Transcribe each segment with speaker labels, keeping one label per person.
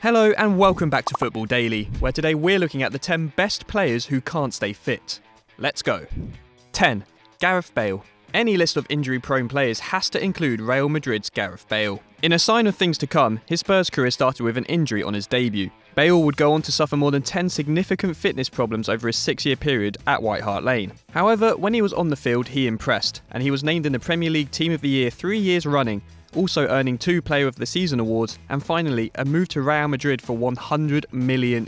Speaker 1: Hello and welcome back to Football Daily, where today we're looking at the 10 best players who can't stay fit. Let's go. 10. Gareth Bale. Any list of injury-prone players has to include Real Madrid's Gareth Bale. In a sign of things to come, his Spurs career started with an injury on his debut. Bale would go on to suffer more than 10 significant fitness problems over a 6-year period at White Hart Lane. However, when he was on the field, he impressed, and he was named in the Premier League Team of the Year 3 years running, also earning 2 Player of the Season awards, and finally a move to Real Madrid for €100 million,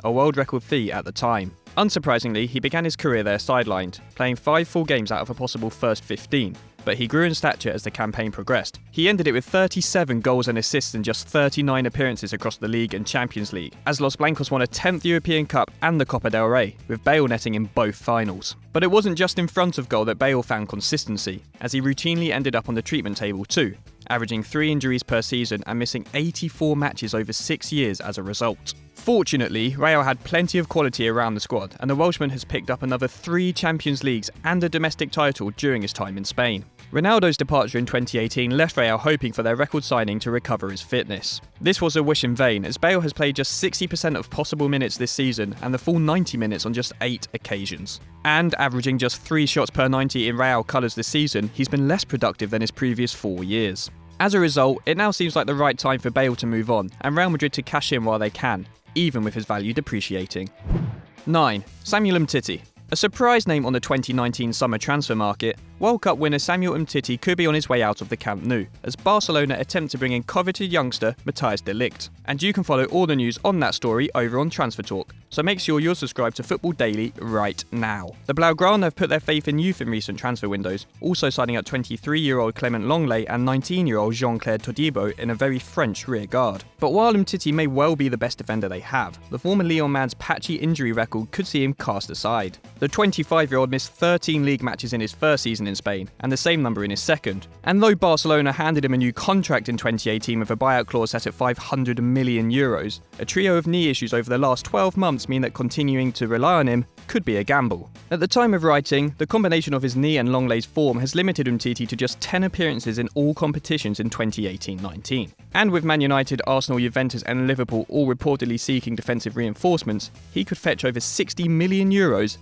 Speaker 1: a world record fee at the time. Unsurprisingly, he began his career there sidelined, playing 5 full games out of a possible first 15, but he grew in stature as the campaign progressed. He ended it with 37 goals and assists in just 39 appearances across the league and Champions League, as Los Blancos won a 10th European Cup and the Copa del Rey, with Bale netting in both finals. But it wasn't just in front of goal that Bale found consistency, as he routinely ended up on the treatment table too, averaging 3 injuries per season and missing 84 matches over 6 years as a result. Fortunately, Real had plenty of quality around the squad, and the Welshman has picked up another 3 Champions Leagues and a domestic title during his time in Spain. Ronaldo's departure in 2018 left Real hoping for their record signing to recover his fitness. This was a wish in vain, as Bale has played just 60% of possible minutes this season and the full 90 minutes on just 8 occasions. And averaging just 3 shots per 90 in Real colours this season, he's been less productive than his previous 4 years. As a result, it now seems like the right time for Bale to move on, and Real Madrid to cash in while they can, even with his value depreciating. 9. Samuel Umtiti. A surprise name on the 2019 summer transfer market, World Cup winner Samuel Umtiti could be on his way out of the Camp Nou, as Barcelona attempt to bring in coveted youngster Matthijs de Ligt. And you can follow all the news on that story over on Transfer Talk, so make sure you're subscribed to Football Daily right now. The Blaugrana have put their faith in youth in recent transfer windows, also signing up 23-year-old Clement Longley and 19-year-old Jean-Claire Todibo in a very French rear guard. But while Umtiti may well be the best defender they have, the former Lyon man's patchy injury record could see him cast aside. The 25-year-old missed 13 league matches in his first season in Spain, and the same number in his second. And though Barcelona handed him a new contract in 2018 with a buyout clause set at €500 million, a trio of knee issues over the last 12 months mean that continuing to rely on him could be a gamble. At the time of writing, the combination of his knee and Longley's form has limited Umtiti to just 10 appearances in all competitions in 2018-19. And with Man United, Arsenal, Juventus and Liverpool all reportedly seeking defensive reinforcements, he could fetch over €60 million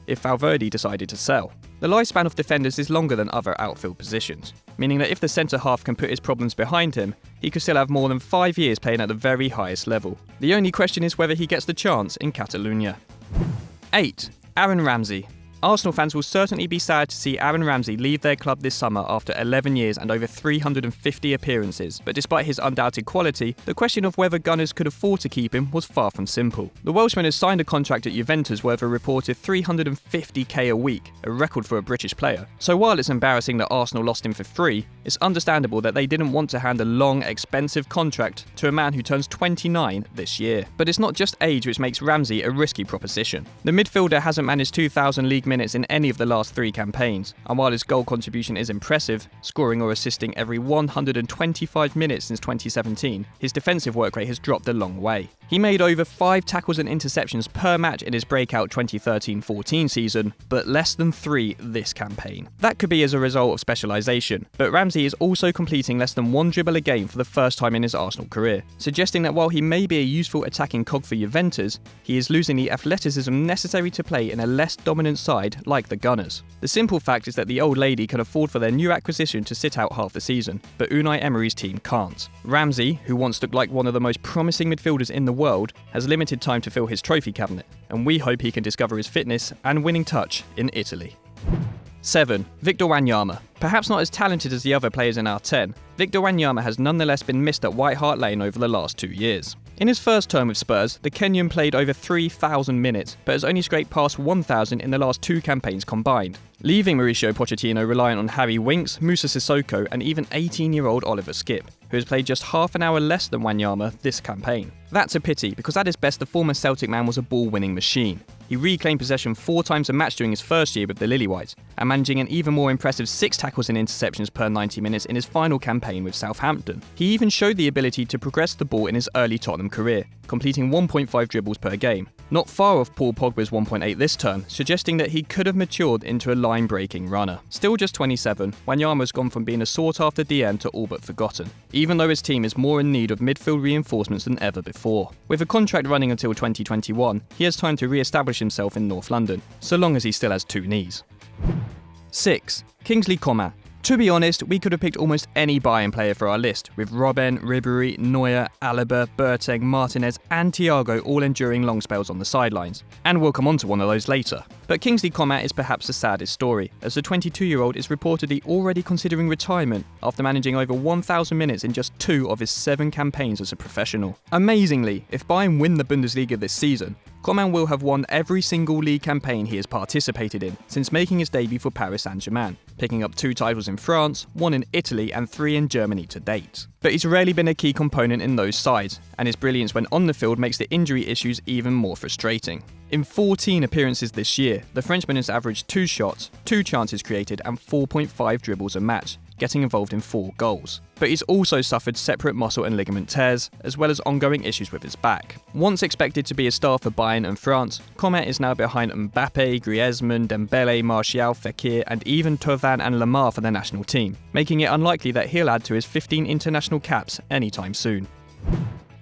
Speaker 1: if Valverde decided to sell. The lifespan of defenders is longer than other outfield positions, meaning that if the centre-half can put his problems behind him, he could still have more than 5 years playing at the very highest level. The only question is whether he gets the chance in Catalonia. 8. Aaron Ramsey. Arsenal fans will certainly be sad to see Aaron Ramsey leave their club this summer after 11 years and over 350 appearances, but despite his undoubted quality, the question of whether Gunners could afford to keep him was far from simple. The Welshman has signed a contract at Juventus worth a reported $350k a week, a record for a British player. So while it's embarrassing that Arsenal lost him for free, it's understandable that they didn't want to hand a long, expensive contract to a man who turns 29 this year. But it's not just age which makes Ramsey a risky proposition. The midfielder hasn't managed 2,000 league minutes in any of the last 3 campaigns, and while his goal contribution is impressive, scoring or assisting every 125 minutes since 2017, his defensive work rate has dropped a long way. He made over 5 tackles and interceptions per match in his breakout 2013-14 season, but less than 3 this campaign. That could be as a result of specialisation, but Ramsey is also completing less than 1 dribble a game for the first time in his Arsenal career, suggesting that while he may be a useful attacking cog for Juventus, he is losing the athleticism necessary to play in a less dominant side like the Gunners. The simple fact is that the old lady can afford for their new acquisition to sit out half the season, but Unai Emery's team can't. Ramsey, who once looked like one of the most promising midfielders in the world, has limited time to fill his trophy cabinet, and we hope he can discover his fitness and winning touch in Italy. 7. Victor Wanyama. Perhaps not as talented as the other players in our 10, Victor Wanyama has nonetheless been missed at White Hart Lane over the last 2 years. In his first term with Spurs, the Kenyan played over 3,000 minutes, but has only scraped past 1,000 in the last 2 campaigns combined, leaving Mauricio Pochettino reliant on Harry Winks, Moussa Sissoko and even 18-year-old Oliver Skipp, who has played just half an hour less than Wanyama this campaign. That's a pity, because at his best the former Celtic man was a ball-winning machine. He reclaimed possession 4 times a match during his first year with the Lily-Whites, and managing an even more impressive 6 tackles and interceptions per 90 minutes in his final campaign with Southampton. He even showed the ability to progress the ball in his early Tottenham career, completing 1.5 dribbles per game, not far off Paul Pogba's 1.8 this term, suggesting that he could have matured into a line-breaking runner. Still just 27, Wanyama's gone from being a sought-after DM to all but forgotten, even though his team is more in need of midfield reinforcements than ever before. With a contract running until 2021, he has time to re-establish himself in North London, so long as he still has two knees. 6. Kingsley Coman. To be honest, we could have picked almost any Bayern player for our list, with Robben, Ribéry, Neuer, Alaba, Boateng, Martinez and Thiago all enduring long spells on the sidelines. And we'll come on to one of those later. But Kingsley Coman is perhaps the saddest story, as the 22-year-old is reportedly already considering retirement after managing over 1,000 minutes in just 2 of his 7 campaigns as a professional. Amazingly, if Bayern win the Bundesliga this season, Coman will have won every single league campaign he has participated in since making his debut for Paris Saint-Germain, picking up 2 titles in France, 1 in Italy and 3 in Germany to date. But he's rarely been a key component in those sides, and his brilliance when on the field makes the injury issues even more frustrating. In 14 appearances this year, the Frenchman has averaged 2 shots, 2 chances created and 4.5 dribbles a match, getting involved in 4 goals. But he's also suffered separate muscle and ligament tears, as well as ongoing issues with his back. Once expected to be a star for Bayern and France, Coman is now behind Mbappe, Griezmann, Dembele, Martial, Fekir and even Thauvin and Lemar for the national team, making it unlikely that he'll add to his 15 international caps anytime soon.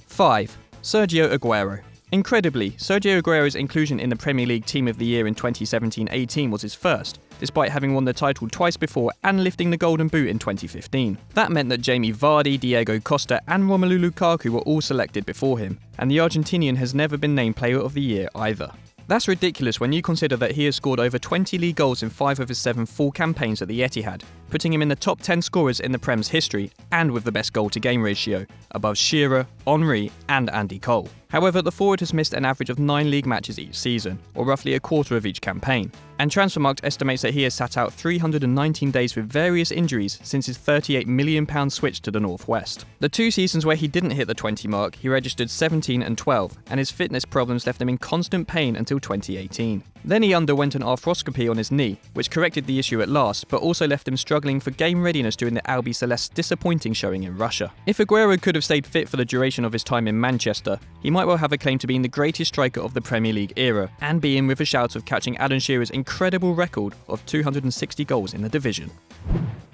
Speaker 1: 5. Sergio Agüero. Incredibly, Sergio Agüero's inclusion in the Premier League Team of the Year in 2017-18 was his first, despite having won the title twice before and lifting the Golden Boot in 2015. That meant that Jamie Vardy, Diego Costa and Romelu Lukaku were all selected before him, and the Argentinian has never been named Player of the Year either. That's ridiculous when you consider that he has scored over 20 league goals in 5 of his 7 full campaigns at the Etihad, putting him in the top 10 scorers in the Prem's history and with the best goal-to-game ratio, above Shearer, Henry and Andy Cole. However, the forward has missed an average of 9 league matches each season, or roughly a quarter of each campaign, and Transfermarkt estimates that he has sat out 319 days with various injuries since his £38 million switch to the Northwest. The 2 seasons where he didn't hit the 20 mark, he registered 17 and 12, and his fitness problems left him in constant pain until 2018. Then he underwent an arthroscopy on his knee, which corrected the issue at last, but also left him struggling for game readiness during the Albi Celeste's disappointing showing in Russia. If Agüero could have stayed fit for the duration of his time in Manchester, he might well have a claim to being the greatest striker of the Premier League era, and be in with a shout of catching Alan Shearer's incredible record of 260 goals in the division.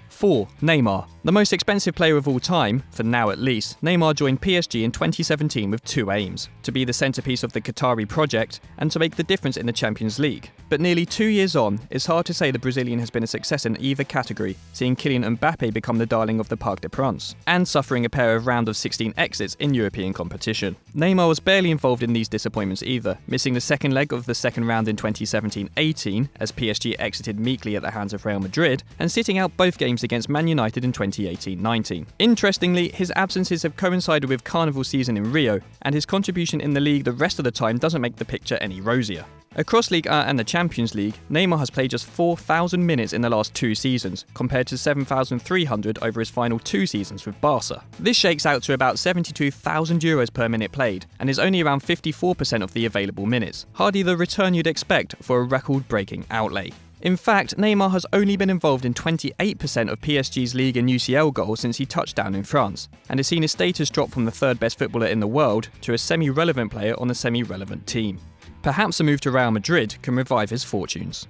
Speaker 1: 4. Neymar. The most expensive player of all time, for now at least, Neymar joined PSG in 2017 with 2 aims: to be the centrepiece of the Qatari project and to make the difference in the Champions League. But nearly 2 years on, it's hard to say the Brazilian has been a success in either category, seeing Kylian Mbappe become the darling of the Parc des Princes, and suffering a pair of round of 16 exits in European competition. Neymar was barely involved in these disappointments either, missing the second leg of the second round in 2017-18 as PSG exited meekly at the hands of Real Madrid, and sitting out both games against Man United in 2018-19. Interestingly, his absences have coincided with Carnival season in Rio, and his contribution in the league the rest of the time doesn't make the picture any rosier. Across Ligue 1 and the Champions League, Neymar has played just 4,000 minutes in the last 2 seasons, compared to 7,300 over his final 2 seasons with Barca. This shakes out to about €72,000 per minute played, and is only around 54% of the available minutes, hardly the return you'd expect for a record-breaking outlay. In fact, Neymar has only been involved in 28% of PSG's league and UCL goals since he touched down in France, and has seen his status drop from the 3rd best footballer in the world to a semi-relevant player on a semi-relevant team. Perhaps a move to Real Madrid can revive his fortunes.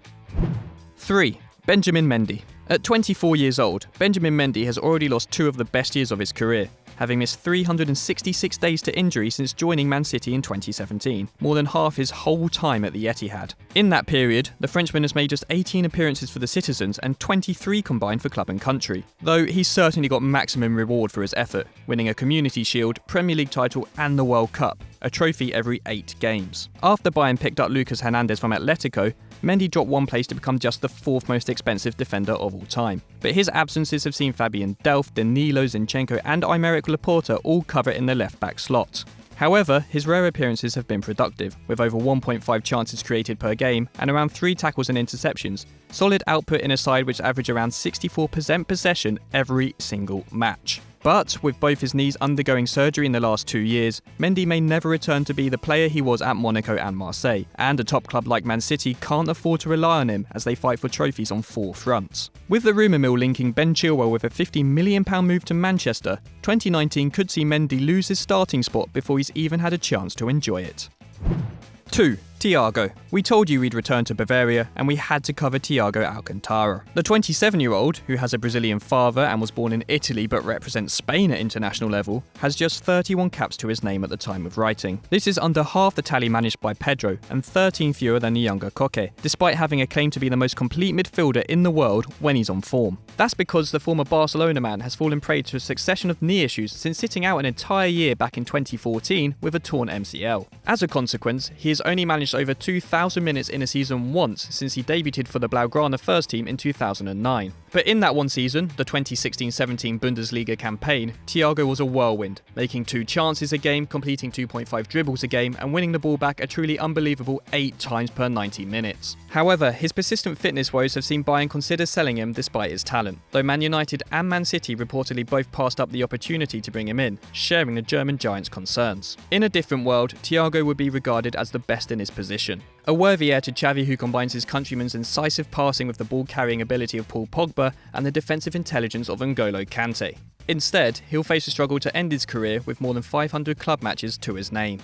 Speaker 1: 3. Benjamin Mendy. At 24 years old, Benjamin Mendy has already lost 2 of the best years of his career, having missed 366 days to injury since joining Man City in 2017, more than half his whole time at the Etihad. In that period, the Frenchman has made just 18 appearances for the Citizens and 23 combined for club and country, though he's certainly got maximum reward for his effort, winning a Community Shield, Premier League title and the World Cup, a trophy every 8 games. After Bayern picked up Lucas Hernandez from Atletico, Mendy dropped 1 place to become just the 4th most expensive defender of all time. But his absences have seen Fabian Delph, Danilo, Zinchenko and Aymeric Laporte all cover in the left-back slot. However, his rare appearances have been productive, with over 1.5 chances created per game and around 3 tackles and interceptions, solid output in a side which average around 64% possession every single match. But with both his knees undergoing surgery in the last 2 years, Mendy may never return to be the player he was at Monaco and Marseille, and a top club like Man City can't afford to rely on him as they fight for trophies on 4 fronts. With the rumour mill linking Ben Chilwell with a £50 million move to Manchester, 2019 could see Mendy lose his starting spot before he's even had a chance to enjoy it. 2. Thiago. We told you he'd return to Bavaria, and we had to cover Thiago Alcântara. The 27-year-old, who has a Brazilian father and was born in Italy but represents Spain at international level, has just 31 caps to his name at the time of writing. This is under half the tally managed by Pedro, and 13 fewer than the younger Koke, despite having a claim to be the most complete midfielder in the world when he's on form. That's because the former Barcelona man has fallen prey to a succession of knee issues since sitting out an entire year back in 2014 with a torn MCL. As a consequence, he has only managed over 2,000 minutes in a season once since he debuted for the Blaugrana first team in 2009. But in that one season, the 2016-17 Bundesliga campaign, Thiago was a whirlwind, making 2 chances a game, completing 2.5 dribbles a game, and winning the ball back a truly unbelievable 8 times per 90 minutes. However, his persistent fitness woes have seen Bayern consider selling him despite his talent, though Man United and Man City reportedly both passed up the opportunity to bring him in, sharing the German giant's concerns. In a different world, Thiago would be regarded as the best in his position. A worthy heir to Xavi who combines his countryman's incisive passing with the ball-carrying ability of Paul Pogba and the defensive intelligence of N'Golo Kante. Instead, he'll face a struggle to end his career with more than 500 club matches to his name.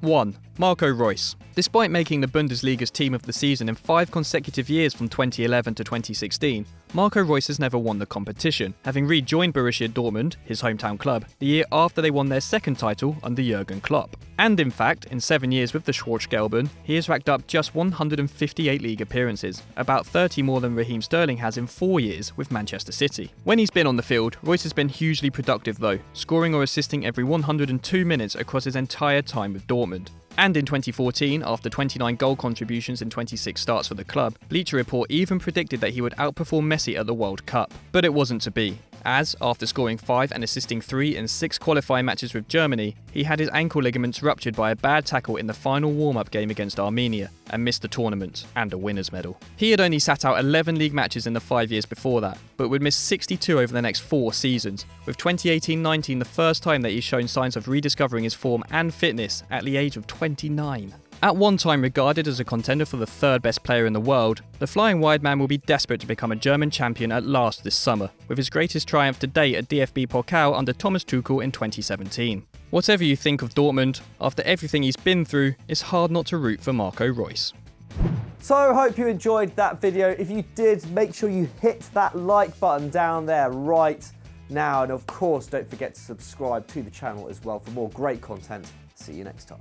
Speaker 1: 1. Marco Reus. Despite making the Bundesliga's team of the season in 5 consecutive years from 2011 to 2016, Marco Reus has never won the competition, having rejoined Borussia Dortmund, his hometown club, the year after they won their second title under Jurgen Klopp. And in fact, in 7 years with the Schwarz-Gelben, he has racked up just 158 league appearances, about 30 more than Raheem Sterling has in 4 years with Manchester City. When he's been on the field, Reus has been hugely productive though, scoring or assisting every 102 minutes across his entire time with Dortmund. And in 2014, after 29 goal contributions in 26 starts for the club, Bleacher Report even predicted that he would outperform Messi at the World Cup. But it wasn't to be, as, after scoring 5 and assisting 3 in 6 qualifying matches with Germany, he had his ankle ligaments ruptured by a bad tackle in the final warm-up game against Armenia, and missed the tournament, and a winner's medal. He had only sat out 11 league matches in the 5 years before that, but would miss 62 over the next 4 seasons, with 2018-19 the first time that he's shown signs of rediscovering his form and fitness at the age of 29. At one time regarded as a contender for the 3rd best player in the world, the flying wide man will be desperate to become a German champion at last this summer, with his greatest triumph to date at DFB Pokal under Thomas Tuchel in 2017. Whatever you think of Dortmund, after everything he's been through, it's hard not to root for Marco Reus.
Speaker 2: So I hope you enjoyed that video. If you did, make sure you hit that like button down there right now. And of course, don't forget to subscribe to the channel as well for more great content. See you next time.